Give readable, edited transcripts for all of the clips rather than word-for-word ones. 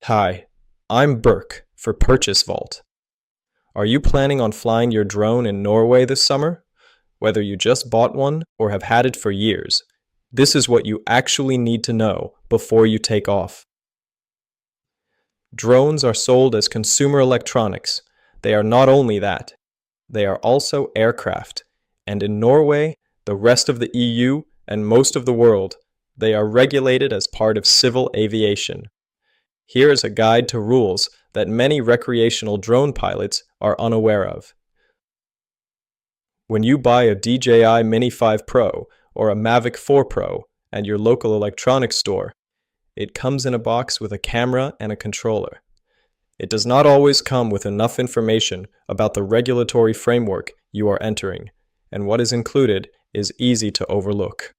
Hi, I'm Burke for Purchase Vault. Are you planning on flying your drone in Norway this summer? Whether you just bought one or have had it for years, this is what you actually need to know before you take off. Drones are sold as consumer electronics. They are not only that, they are also aircraft, and in Norway, the rest of the EU, and most of the world, they are regulated as part of civil aviation. Here is a guide to rules that many recreational drone pilots are unaware of. When you buy a DJI Mini 5 Pro or a Mavic 4 Pro at your local electronics store, it comes in a box with a camera and a controller. It does not always come with enough information about the regulatory framework you are entering, and what is included is easy to overlook.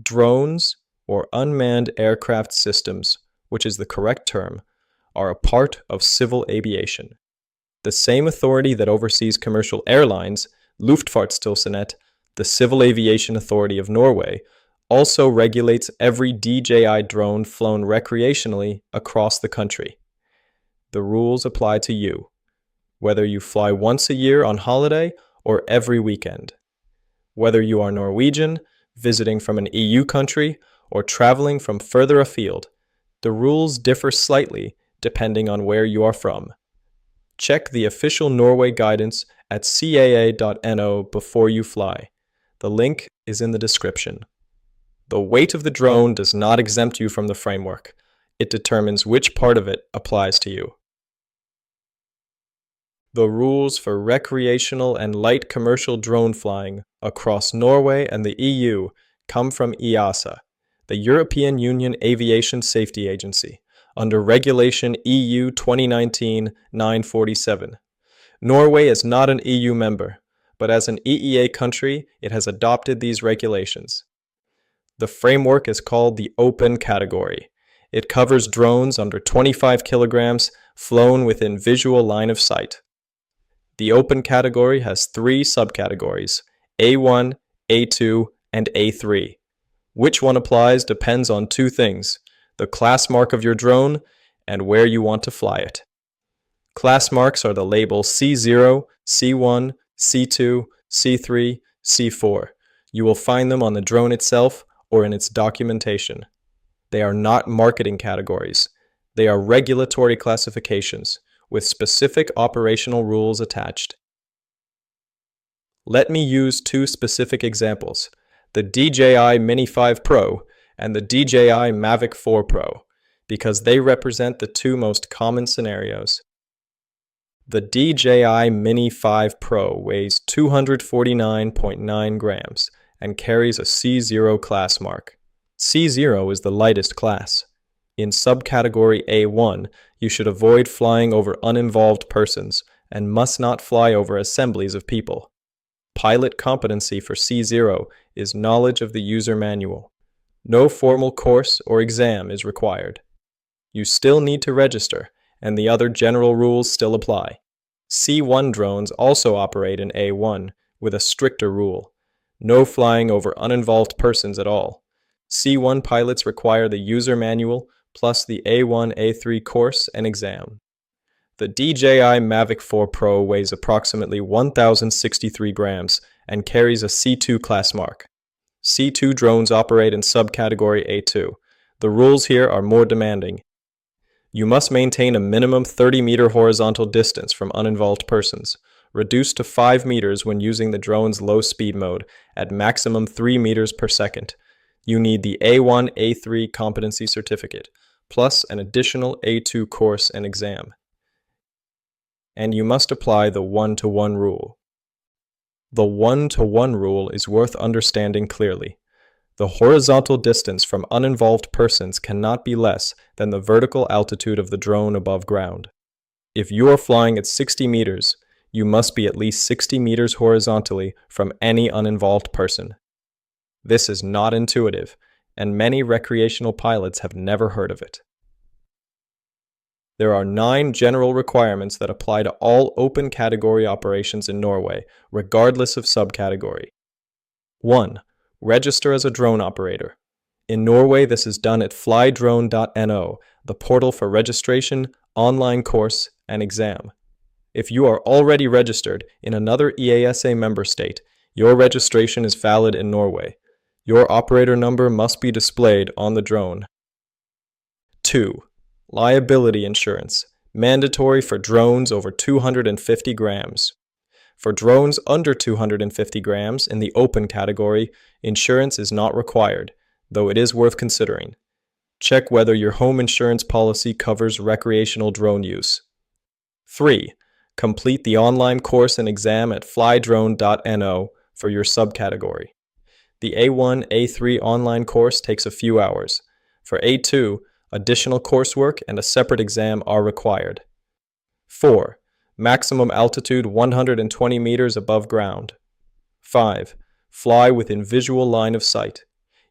Drones, or unmanned aircraft systems, which is the correct term, are a part of civil aviation. The same authority that oversees commercial airlines, Luftfartstilsynet, the Civil Aviation Authority of Norway, also regulates every DJI drone flown recreationally across the country. The rules apply to you, whether you fly once a year on holiday or every weekend. Whether you are Norwegian, visiting from an EU country, or traveling from further afield, the rules differ slightly depending on where you are from. Check the official Norway guidance at caa.no before you fly. The link is in the description. The weight of the drone does not exempt you from the framework. It determines which part of it applies to you. The rules for recreational and light commercial drone flying across Norway and the EU come from EASA, the European Union Aviation Safety Agency, under Regulation EU 2019-947. Norway is not an EU member, but as an EEA country, it has adopted these regulations. The framework is called the Open Category. It covers drones under 25 kilograms flown within visual line of sight. The Open Category has 3 subcategories, A1, A2, and A3. Which one applies depends on 2 things: the class mark of your drone and where you want to fly it. Class marks are the labels C0, C1, C2, C3, C4. You will find them on the drone itself or in its documentation. They are not marketing categories. They are regulatory classifications with specific operational rules attached. Let me use 2 specific examples: the DJI Mini 5 Pro and the DJI Mavic 4 Pro, because they represent the 2 most common scenarios. The DJI Mini 5 Pro weighs 249.9 grams and carries a C0 class mark. C0 is the lightest class. In subcategory A1, you should avoid flying over uninvolved persons and must not fly over assemblies of people. Pilot competency for C0 is knowledge of the user manual. No formal course or exam is required. You still need to register, and the other general rules still apply. C1 drones also operate in A1 with a stricter rule: no flying over uninvolved persons at all. C1 pilots require the user manual plus the A1, A3 course and exam. The DJI Mavic 4 Pro weighs approximately 1,063 grams and carries a C2 class mark. C2 drones operate in subcategory A2. The rules here are more demanding. You must maintain a minimum 30-meter horizontal distance from uninvolved persons, reduced to 5 meters when using the drone's low-speed mode, at maximum 3 meters per second. You need the A1, A3 competency certificate, plus an additional A2 course and exam. And you must apply the 1-to-1 rule. The 1-to-1 rule is worth understanding clearly. The horizontal distance from uninvolved persons cannot be less than the vertical altitude of the drone above ground. If you are flying at 60 meters, you must be at least 60 meters horizontally from any uninvolved person. This is not intuitive, and many recreational pilots have never heard of it. There are 9 general requirements that apply to all open category operations in Norway, regardless of subcategory. 1. Register as a drone operator. In Norway, this is done at flydrone.no, the portal for registration, online course, and exam. If you are already registered in another EASA member state, your registration is valid in Norway. Your operator number must be displayed on the drone. 2. Liability insurance, mandatory for drones over 250 grams. For drones under 250 grams in the open category, insurance is not required, though it is worth considering. Check whether your home insurance policy covers recreational drone use. 3. Complete the online course and exam at flydrone.no for your subcategory. The A1, A3 online course takes a few hours. For A2, additional coursework and a separate exam are required. 4. Maximum altitude 120 meters above ground. 5. Fly within visual line of sight.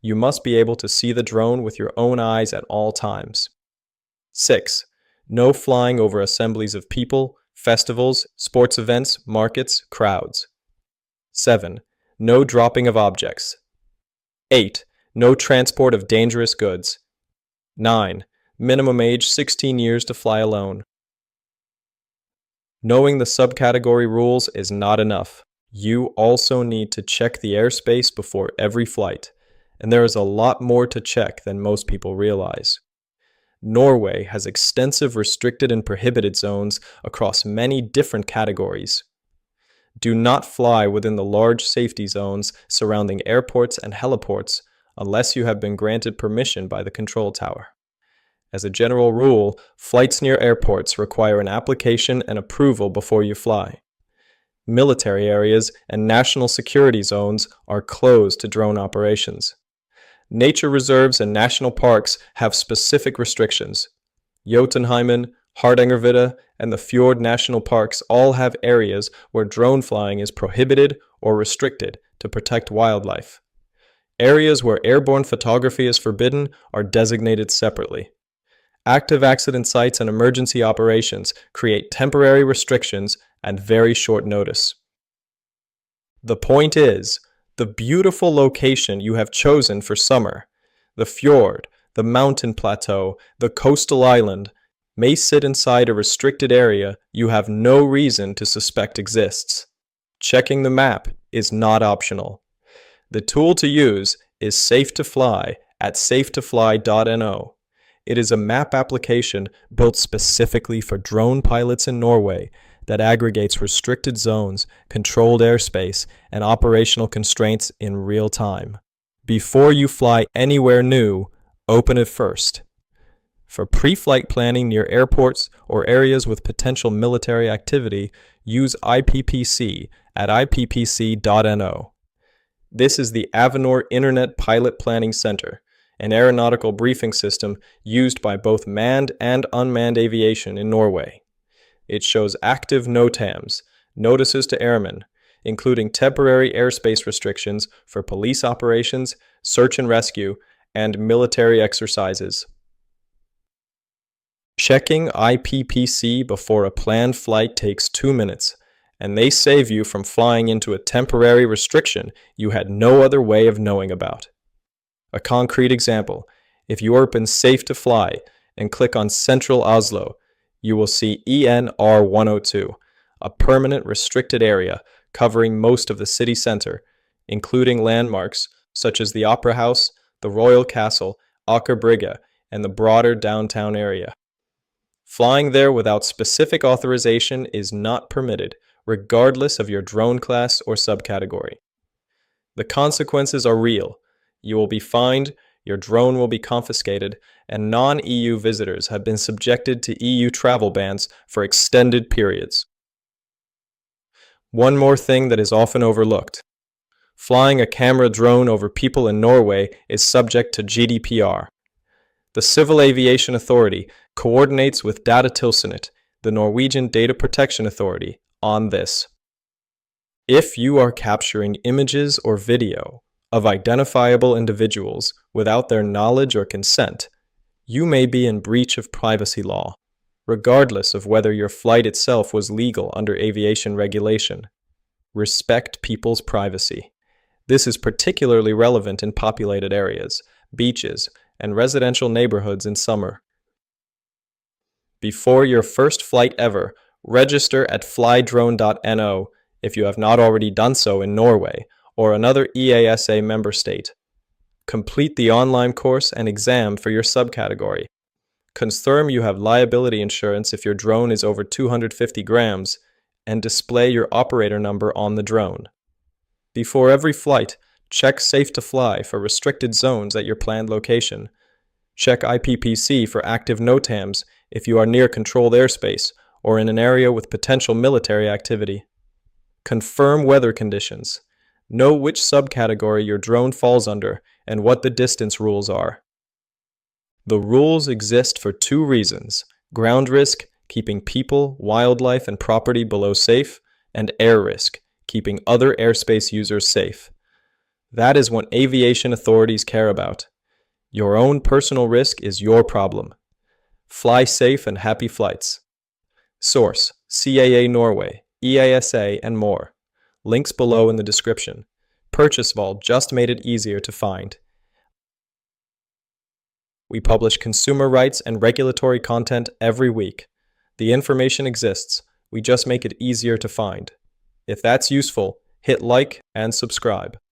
You must be able to see the drone with your own eyes at all times. 6. No flying over assemblies of people, festivals, sports events, markets, crowds. 7. No dropping of objects. 8. No transport of dangerous goods. 9. Minimum age 16 years to fly alone. Knowing the subcategory rules is not enough. You also need to check the airspace before every flight, and there is a lot more to check than most people realize. Norway has extensive restricted and prohibited zones across many different categories. Do not fly within the large safety zones surrounding airports and heliports unless you have been granted permission by the control tower. As a general rule, flights near airports require an application and approval before you fly. Military areas and national security zones are closed to drone operations. Nature reserves and national parks have specific restrictions. Jotunheimen, Hardangervidda, and the Fjord National Parks all have areas where drone flying is prohibited or restricted to protect wildlife. Areas where airborne photography is forbidden are designated separately. Active accident sites and emergency operations create temporary restrictions and very short notice. The point is, the beautiful location you have chosen for summer, the fjord, the mountain plateau, the coastal island, may sit inside a restricted area you have no reason to suspect exists. Checking the map is not optional. The tool to use is SafeToFly at safetofly.no. It is a map application built specifically for drone pilots in Norway that aggregates restricted zones, controlled airspace, and operational constraints in real time. Before you fly anywhere new, open it first. For pre-flight planning near airports or areas with potential military activity, use IPPC at ippc.no. This is the Avinor Internet Pilot Planning Center, an aeronautical briefing system used by both manned and unmanned aviation in Norway. It shows active NOTAMs, notices to airmen, including temporary airspace restrictions for police operations, search and rescue, and military exercises. Checking IPPC before a planned flight takes 2 minutes, and they save you from flying into a temporary restriction you had no other way of knowing about. A concrete example, if you open SafeToFly and click on Central Oslo, you will see ENR 102, a permanent restricted area covering most of the city center, including landmarks such as the Opera House, the Royal Castle, Aker Brygge, and the broader downtown area. Flying there without specific authorization is not permitted, regardless of your drone class or subcategory. The consequences are real. You will be fined, your drone will be confiscated, and non-EU visitors have been subjected to EU travel bans for extended periods. One more thing that is often overlooked. Flying a camera drone over people in Norway is subject to GDPR. The Civil Aviation Authority coordinates with Datatilsynet, the Norwegian Data Protection Authority, on this. If you are capturing images or video of identifiable individuals without their knowledge or consent, you may be in breach of privacy law, regardless of whether your flight itself was legal under aviation regulation. Respect people's privacy. This is particularly relevant in populated areas, beaches, and residential neighborhoods in summer. Before your first flight ever, register at flydrone.no if you have not already done so in Norway or another EASA member state. Complete the online course and exam for your subcategory. Confirm you have liability insurance if your drone is over 250 grams, and display your operator number on the drone. Before every flight, check SafeToFly for restricted zones at your planned location. Check IPPC for active NOTAMs if you are near controlled airspace or in an area with potential military activity. Confirm weather conditions. Know which subcategory your drone falls under and what the distance rules are. The rules exist for two reasons: ground risk, keeping people, wildlife, and property below safe, and air risk, keeping other airspace users safe. That is what aviation authorities care about. Your own personal risk is your problem. Fly safe and happy flights. Source: CAA Norway, EASA, and more. Links below in the description. Purchase Vault just made it easier to find. We publish consumer rights and regulatory content every week. The information exists, we just make it easier to find. If that's useful, hit like and subscribe.